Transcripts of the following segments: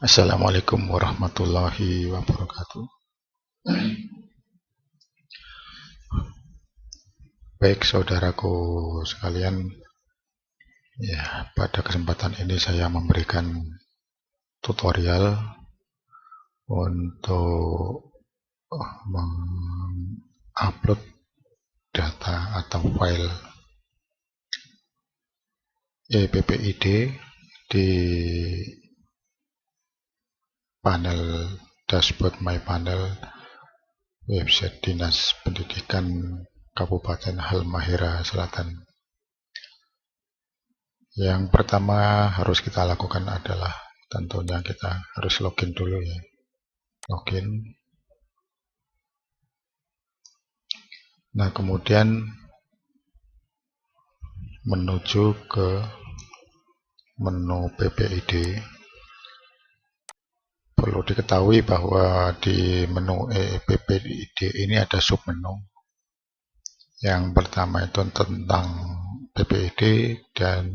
Assalamualaikum warahmatullahi wabarakatuh. Baik saudaraku sekalian, ya pada kesempatan ini saya memberikan tutorial untuk mengupload data atau file ePPID di panel dashboard My Panel website Dinas Pendidikan Kabupaten Halmahera Selatan. Yang pertama harus kita lakukan adalah tentunya kita harus login dulu ya. Login. Nah, kemudian menuju ke menu PPID. Perlu diketahui bahwa di menu PPID ini ada submenu. Yang pertama itu tentang PPID, dan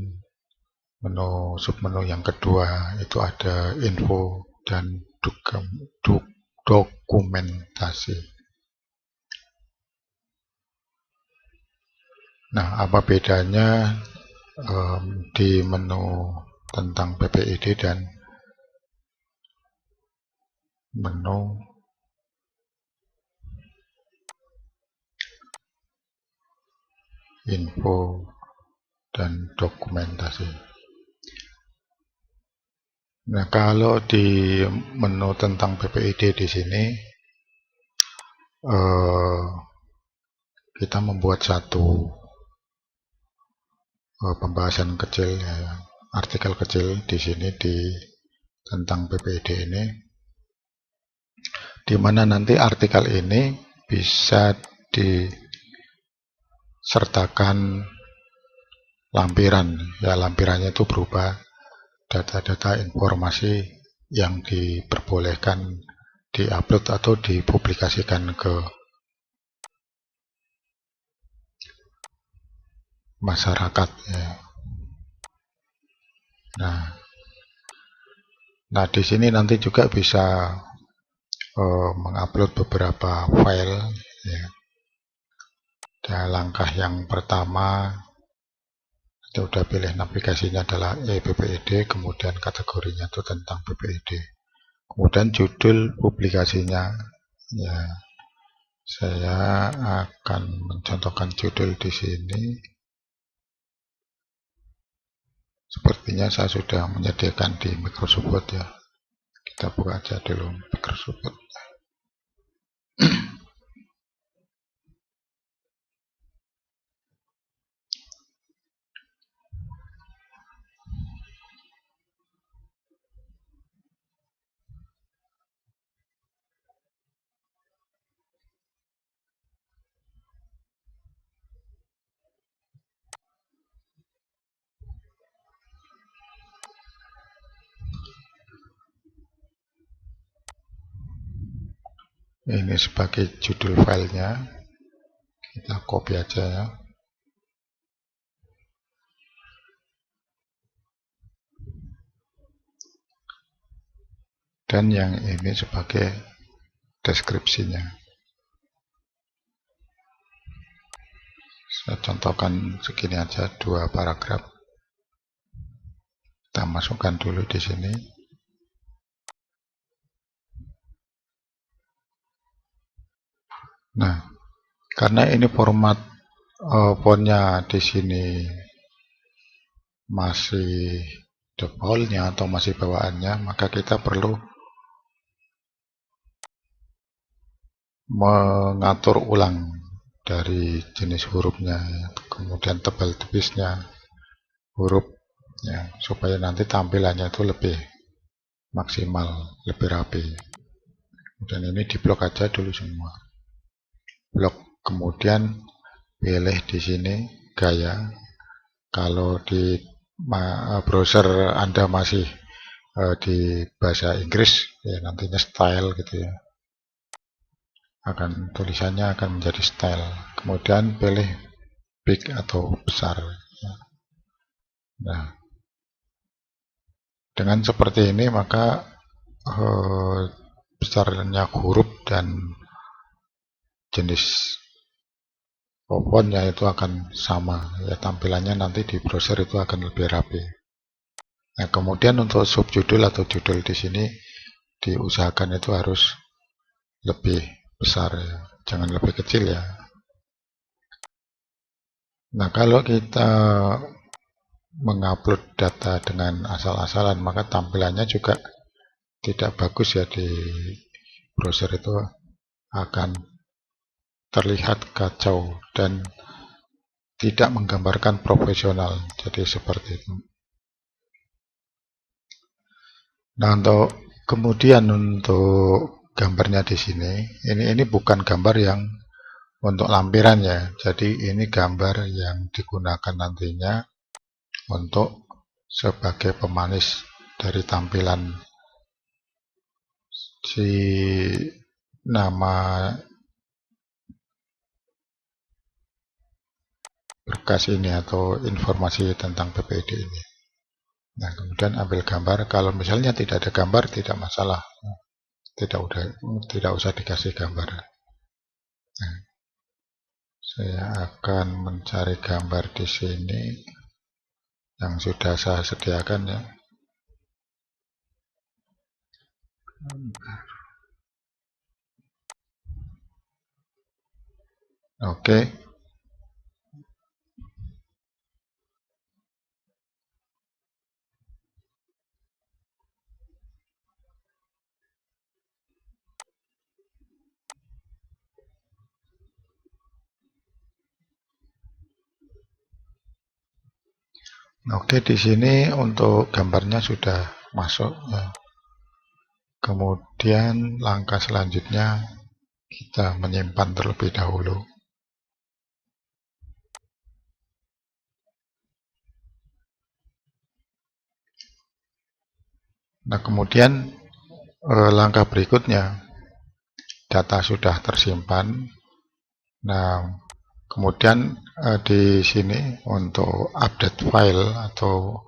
submenu yang kedua itu ada info dan dokumentasi. Nah, apa bedanya di menu tentang PPID dan menu info dan dokumentasi? Nah, kalau di menu tentang PPID di sini kita membuat satu pembahasan kecil ya, artikel kecil di sini di tentang PPID ini, di mana nanti artikel ini bisa disertakan lampiran ya, lampirannya itu berupa data-data informasi yang diperbolehkan diupload atau dipublikasikan ke masyarakat ya. Nah di sini nanti juga bisa mengupload beberapa file ya. Dan langkah yang pertama, kita udah pilih navigasinya adalah ePPID, kemudian kategorinya itu tentang PPID, kemudian judul publikasinya ya. Saya akan mencontohkan judul di sini. Sepertinya saya sudah menyediakan di Microsoft Word ya. Kita buka aja dulu Microsoft Word. Ini sebagai judul filenya, kita copy aja ya. Dan yang ini sebagai deskripsinya. Saya contohkan segini aja, 2 paragraf. Kita masukkan dulu di sini. Nah, karena ini format fontnya di sini masih defaultnya atau masih bawaannya, maka kita perlu mengatur ulang dari jenis hurufnya, kemudian tebal tepisnya huruf ya, supaya nanti tampilannya itu lebih maksimal, lebih rapi. Dan ini diblok aja dulu semua. Blok, kemudian pilih di sini gaya. Kalau di browser Anda masih di bahasa Inggris ya, nantinya style gitu ya. Tulisannya akan menjadi style. Kemudian pilih big atau besar ya. Nah, dengan seperti ini maka besarnya huruf dan jenis fontnya itu akan sama ya, tampilannya nanti di browser itu akan lebih rapi. Nah, kemudian untuk subjudul atau judul di sini diusahakan itu harus lebih besar ya, jangan lebih kecil ya. Nah, kalau kita mengupload data dengan asal-asalan, maka tampilannya juga tidak bagus ya, di browser itu akan terlihat kacau dan tidak menggambarkan profesional. Jadi seperti itu. Nah, untuk kemudian untuk gambarnya di sini, ini bukan gambar yang untuk lampiran ya. Jadi ini gambar yang digunakan nantinya untuk sebagai pemanis dari tampilan si nama berkas ini atau informasi tentang PPID ini. Nah, kemudian ambil gambar. Kalau misalnya tidak ada gambar, tidak masalah, tidak usah dikasih gambar. Nah, saya akan mencari gambar di sini yang sudah saya sediakan ya. Oke. Oke, di sini untuk gambarnya sudah masuk ya. Kemudian langkah selanjutnya kita menyimpan terlebih dahulu. Nah, kemudian langkah berikutnya, data sudah tersimpan. Nah, kemudian di sini untuk update file atau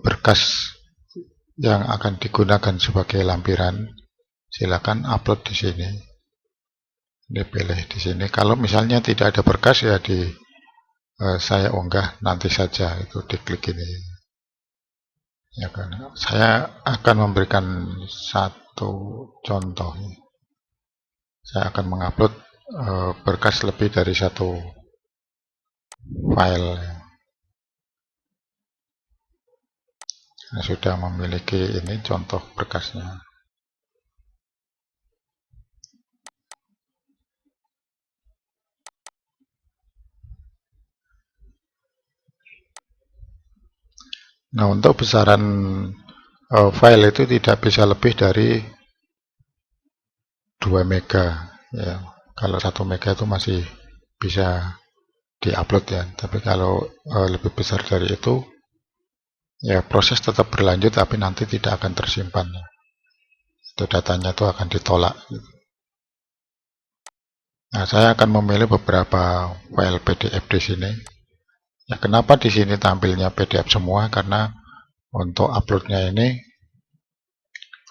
berkas yang akan digunakan sebagai lampiran, silakan upload di sini. Dipilih di sini. Kalau misalnya tidak ada berkas ya saya unggah nanti saja, itu diklik ini. Ya kan. Saya akan memberikan satu contoh. Saya akan mengupload berkas lebih dari satu file. Saya sudah memiliki ini contoh berkasnya. Nah, untuk besaran file itu tidak bisa lebih dari 2 mega ya. Kalau 1 mega itu masih bisa diupload ya, tapi kalau lebih besar dari itu ya proses tetap berlanjut, tapi nanti tidak akan tersimpan ya. Itu datanya itu akan ditolak. Nah, saya akan memilih beberapa file PDF di sini. Ya, kenapa di sini tampilnya PDF semua? Karena untuk uploadnya ini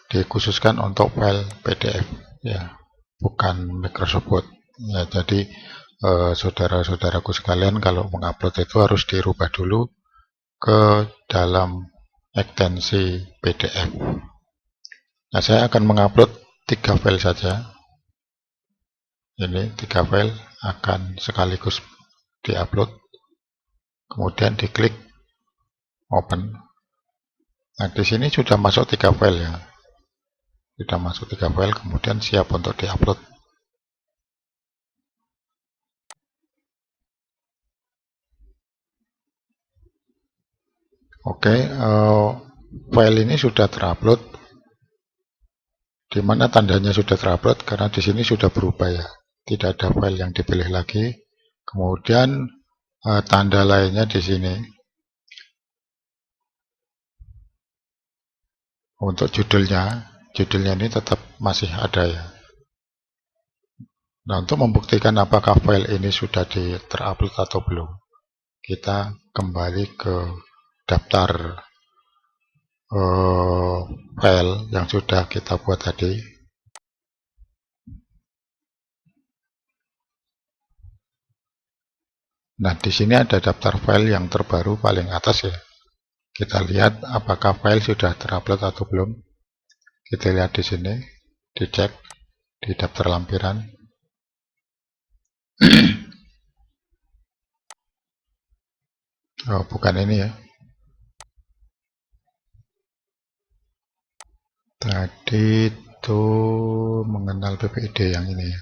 dikhususkan untuk file PDF ya, bukan Microsoft Word ya. Jadi saudara-saudaraku sekalian kalau mengupload itu harus dirubah dulu ke dalam ekstensi PDF. Nah, saya akan mengupload 3 file saja. Ini 3 file akan sekaligus diupload. Kemudian diklik open. Nah, di sini sudah masuk 3 file ya. Sudah masuk 3 file, kemudian siap untuk diupload. Oke, file ini sudah terupload. Di mana tandanya sudah terupload? Karena di sini sudah berubah ya. Tidak ada file yang dipilih lagi. Kemudian tanda lainnya di sini. Untuk judulnya ini tetap masih ada ya. Nah, untuk membuktikan apakah file ini sudah terupload atau belum, kita kembali ke daftar file yang sudah kita buat tadi. Nah, di sini ada daftar file yang terbaru paling atas ya. Kita lihat apakah file sudah terupload atau belum. Kita lihat di sini, dicek di daftar lampiran. Oh, bukan ini ya. Tadi itu mengenal PPID yang ini ya.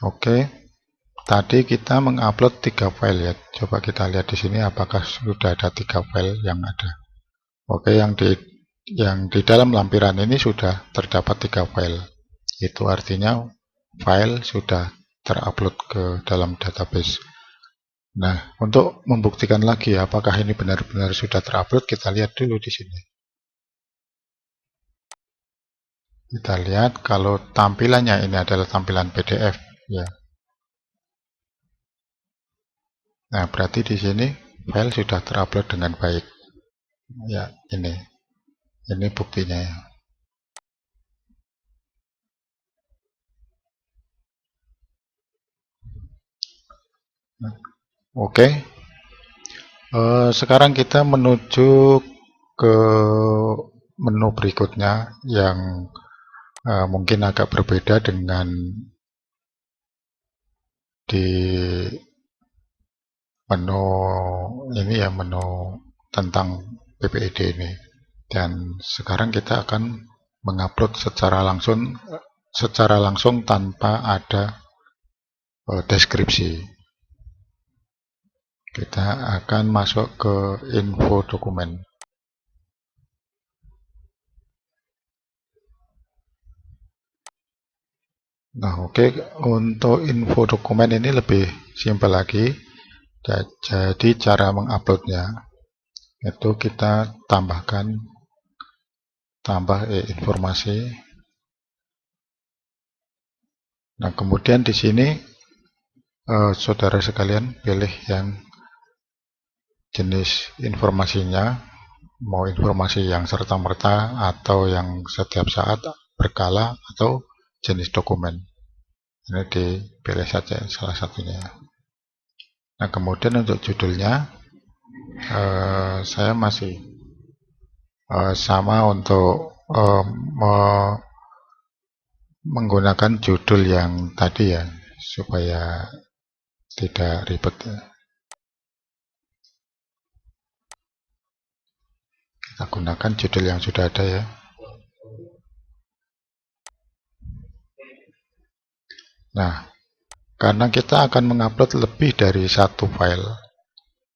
Oke. Tadi kita mengupload 3 file ya. Coba kita lihat di sini apakah sudah ada 3 file yang ada. Oke, yang di dalam lampiran ini sudah terdapat 3 file. Itu artinya file sudah terupload ke dalam database. Nah, untuk membuktikan lagi apakah ini benar-benar sudah terupload, kita lihat dulu di sini. Kita lihat kalau tampilannya ini adalah tampilan PDF ya. Nah, berarti di sini file sudah terupload dengan baik. Ya, ini buktinya ya. Oke. Sekarang kita menuju ke menu berikutnya yang mungkin agak berbeda dengan di menu ini ya, menu tentang PPID ini. Dan sekarang kita akan mengupload secara langsung tanpa ada deskripsi. Kita akan masuk ke info dokumen. Nah, oke, untuk info dokumen ini lebih simpel lagi. Jadi cara menguploadnya itu kita tambah informasi. Nah, kemudian di sini saudara sekalian pilih yang jenis informasinya, mau informasi yang serta-merta atau yang setiap saat berkala atau jenis dokumen. Ini dipilih saja salah satunya. Nah, kemudian untuk judulnya saya masih sama untuk menggunakan judul yang tadi ya, supaya tidak ribet. Kita gunakan judul yang sudah ada ya. Nah, karena kita akan mengupload lebih dari satu file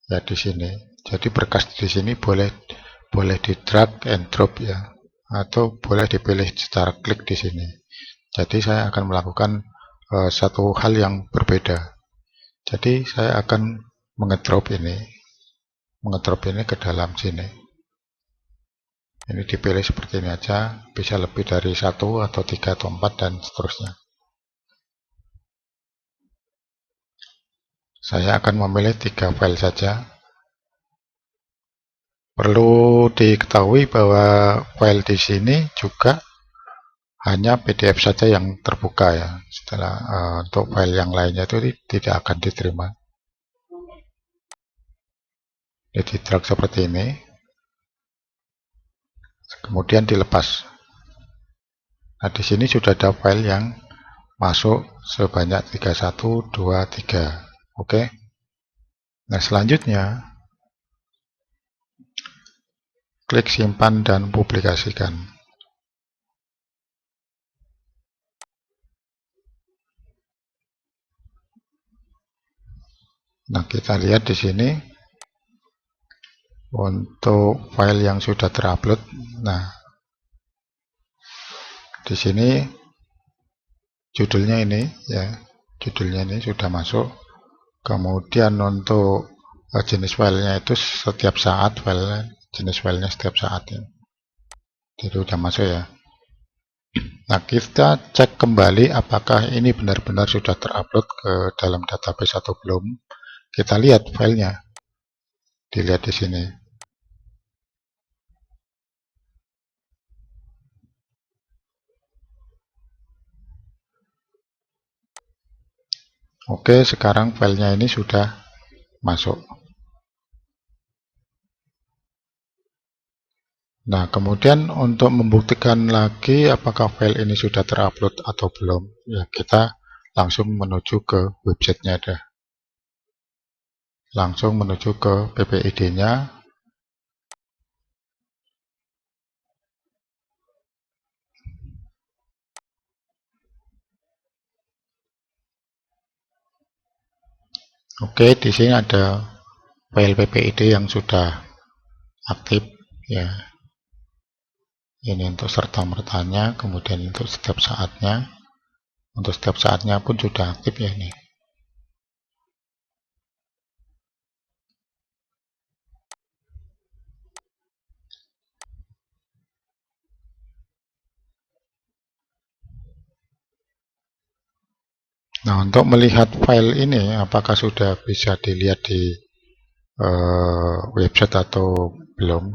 ya di sini. Jadi berkas di sini boleh di drag and drop ya, atau boleh dipilih secara klik di sini. Jadi saya akan melakukan satu hal yang berbeda. Jadi saya akan mengedrop ini ke dalam sini. Ini dipilih seperti ini aja, bisa lebih dari 1 atau 3 atau 4 dan seterusnya. Saya akan memilih 3 file saja. Perlu diketahui bahwa file di sini juga hanya PDF saja yang terbuka ya. Setelah untuk file yang lainnya itu tidak akan diterima. Jadi drag seperti ini. Kemudian dilepas. Nah, di sini sudah ada file yang masuk sebanyak 31, 2, 3. Oke. Nah, selanjutnya klik simpan dan publikasikan. Nah, kita lihat di sini untuk file yang sudah terupload. Nah, di sini judulnya ini ya, judulnya ini sudah masuk. Kemudian untuk jenis filenya itu setiap saat, jenis filenya setiap saat ya. Jadi sudah masuk ya. Nah, kita cek kembali apakah ini benar-benar sudah terupload ke dalam database atau belum. kita lihat filenya, dilihat di sini. Oke, sekarang filenya ini sudah masuk. Nah, kemudian untuk membuktikan lagi apakah file ini sudah terupload atau belum, ya kita langsung menuju ke websitenya dah. Langsung menuju ke PPID-nya. Oke, di sini ada file PPID yang sudah aktif ya. Ini untuk serta-mertanya, kemudian untuk setiap saatnya. Untuk setiap saatnya pun sudah aktif ya ini. Nah, untuk melihat file ini apakah sudah bisa dilihat di website atau belum,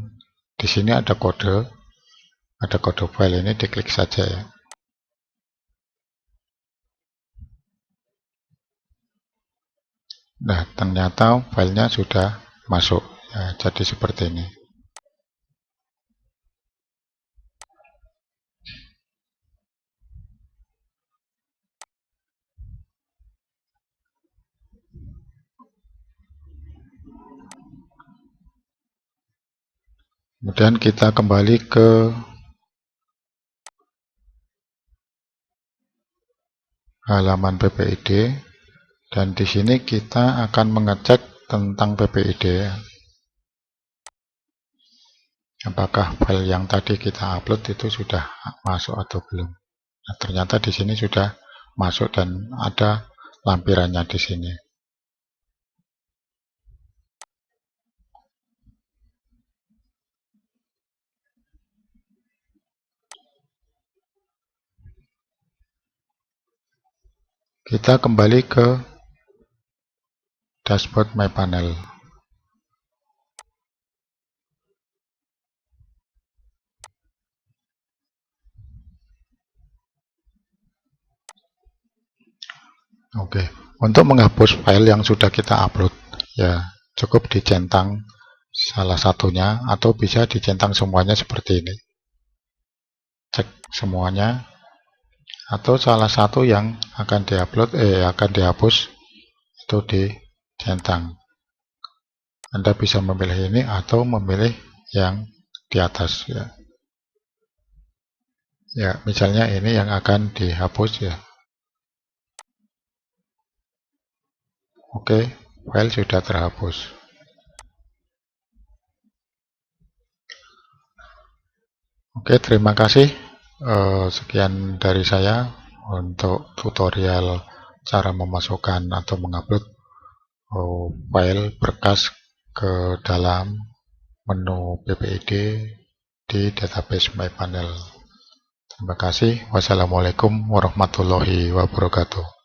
di sini ada kode file ini, diklik saja ya. Nah, ternyata filenya sudah masuk ya, jadi seperti ini. Kemudian kita kembali ke halaman PPID, dan di sini kita akan mengecek tentang PPID, apakah file yang tadi kita upload itu sudah masuk atau belum. Nah, ternyata di sini sudah masuk dan ada lampirannya di sini. Kita kembali ke dashboard My Panel. Oke, untuk menghapus file yang sudah kita upload, ya cukup dicentang salah satunya atau bisa dicentang semuanya seperti ini. Cek semuanya, atau salah satu yang akan akan dihapus itu dicentang. Anda bisa memilih ini atau memilih yang di atas ya. Ya, misalnya ini yang akan dihapus ya. Oke, file sudah terhapus. Oke, terima kasih. Sekian dari saya untuk tutorial cara memasukkan atau mengupload file berkas ke dalam menu PPID di database MyPanel. Terima kasih. Wassalamualaikum warahmatullahi wabarakatuh.